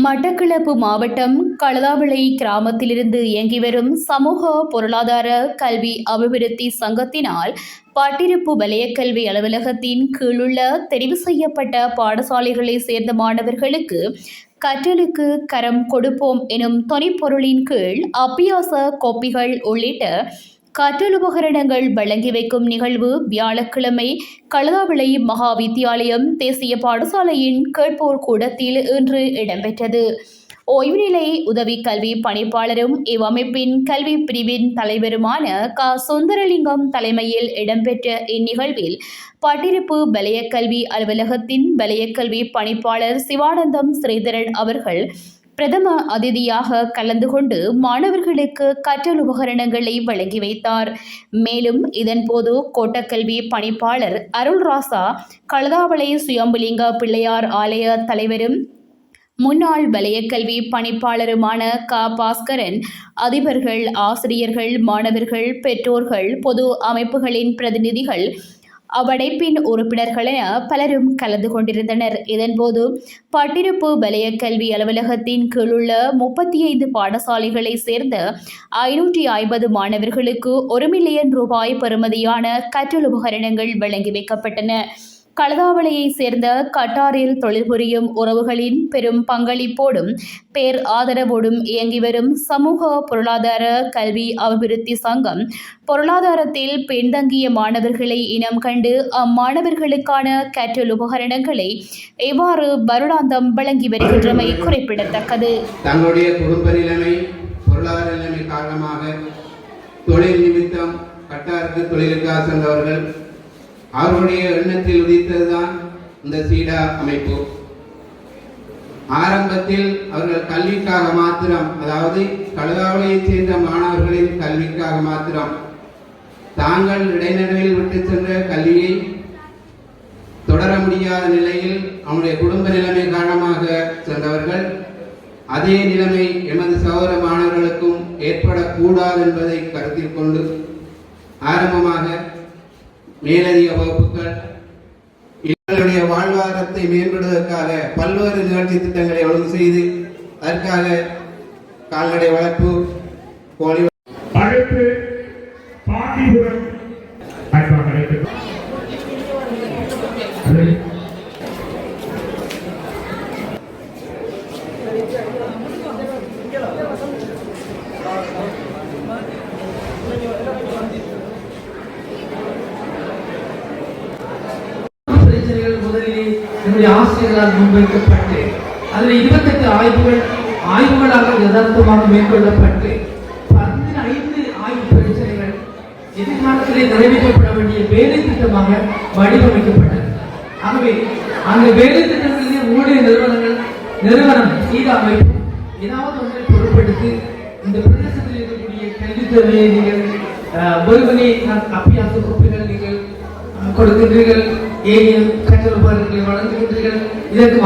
மட்டக்களப்பு மாவட்டம் களதாவளை கிராமத்திலிருந்து இயங்கி வரும் சமூக பொருளாதார கல்வி அபிவிருத்தி சங்கத்தினால் பட்டிருப்பு வலயக்கல்வி அலுவலகத்தின் கீழுள்ள தெரிவு செய்யப்பட்ட பாடசாலைகளை சேர்ந்த மாணவர்களுக்கு கற்றலுக்கு கரம் கொடுப்போம் எனும் தொனிப்பொருளின் கீழ் அபியாச கோப்பிகள் உள்ளிட்ட கற்றலுபகரணங்கள் வழங்கி வைக்கும் நிகழ்வு வியாழக்கிழமை களதாவளை மகா வித்தியாலயம் தேசிய பாடசாலையின் கேட்போர் கூடத்தில் இன்று இடம்பெற்றது. ஓய்வுநிலை உதவி கல்வி பணிப்பாளரும் இவ்வமைப்பின் கல்வி பிரிவின் தலைவருமான சுந்தரலிங்கம் தலைமையில் இடம்பெற்ற இந்நிகழ்வில் பட்டிருப்பு வலயக்கல்வி அலுவலகத்தின் வலயக்கல்வி பணிப்பாளர் சிவானந்தம் ஸ்ரீதரன் அவர்கள் பிரதம அதிதியாக கலந்து கொண்டு மாணவர்களுக்கு கற்றல் உபகரணங்களை வழங்கி வைத்தார். மேலும் இதன்போது கோட்டக்கல்வி பணிப்பாளர் அருள்ராசா, களதாவளை சுயம்புலிங்க பிள்ளையார் ஆலய தலைவரும் முன்னாள் வலயக்கல்வி பணிப்பாளருமான பாஸ்கரன், அதிபர்கள், ஆசிரியர்கள், மாணவர்கள், பெற்றோர்கள், பொது அமைப்புகளின் பிரதிநிதிகள், அவ்வடைப்பின் உறுப்பினர்கள் என பலரும் கலந்து கொண்டிருந்தனர். இதன்போது பட்டிருப்பு வலயக்கல்வி அலுவலகத்தின் கீழுள்ள 35 பாடசாலைகளை சேர்ந்த 550 மாணவர்களுக்கு 1 மில்லியன் ரூபாய் பெறுமதியான கற்றல் உபகரணங்கள் வழங்கி வைக்கப்பட்டன. களதாவளையை சேர்ந்த கட்டாரில் தொழில் புரியும் உறவுகளின் பெரும் பங்களிப்போடும் பேர் ஆதரவோடும் இயங்கி வரும் சமூக பொருளாதார கல்வி அபிவிருத்தி சங்கம் பொருளாதாரத்தில் பின்தங்கிய மாணவர்களை இனம் கண்டு அம்மாணவர்களுக்கான கற்றல் உபகரணங்களை இவ்வாறு வருடாந்தம் வழங்கி வருகின்றமை குறிப்பிடத்தக்கது. தங்களுடைய குடும்ப நிலைமை, பொருளாதார நிலைமை காரணமாக தொழில் நிமித்தம் கட்டாருக்கு தொழிலுக்காக சென்றவர்கள் அவர்களுடைய எண்ணத்தில் உதித்ததுதான் இந்த சீடா அமைப்பு. ஆரம்பத்தில் அவர்கள் கல்விக்காக மாத்திரம், அதாவது களதாவளையை சேர்ந்த மாணவர்களின் கல்விக்காக மாத்திரம் தாங்கள் இடைநடுவில் விட்டு சென்ற கல்வியை தொடர முடியாத நிலையில் அவனுடைய குடும்ப நிலைமை காரணமாக சென்றவர்கள் அதே நிலைமை எமது சகோதர மாணவர்களுக்கும் ஏற்படக்கூடாது என்பதை கருத்தில் கொண்டு ஆரம்பமாக மேலதிக வகுப்புகள் இவர்களுடைய வாழ்வாதாரத்தை மேம்படுவதற்காக பல்வேறு நிகழ்ச்சி திட்டங்களை ஒழுங்கு செய்து அதற்காக கால்நடை வளர்ப்பு, கோழி ஆசிரியர்களால் முன்வைக்கப்பட்டு அதில் 28 ஆய்வுகளாக யதார்த்தமாக மேற்கொள்ளப்பட்டு 15 ஆய்வு பிரச்சனைகள் எதிர்காலத்திலே நிறைவேற்றப்பட வேண்டிய வேலை திட்டமாக வடிவமைக்கப்பட்டது. ஆகவே அந்த வேலை திட்டங்களிலே ஊழிய நிறுவனம் சீதா அமைப்பு ஏதாவது ஒன்றை பொருட்படுத்தி இந்த பிரதேசத்தில் இருக்கக்கூடிய கல்வித்துறையை நீங்கள் வெறுமனே அபியாச கோப்புகள் நீங்கள் கொடுக்கின்றீர்கள், ஏனியல் கற்றல் உபகரணங்களை வழங்குகின்றீர்கள். இதற்கு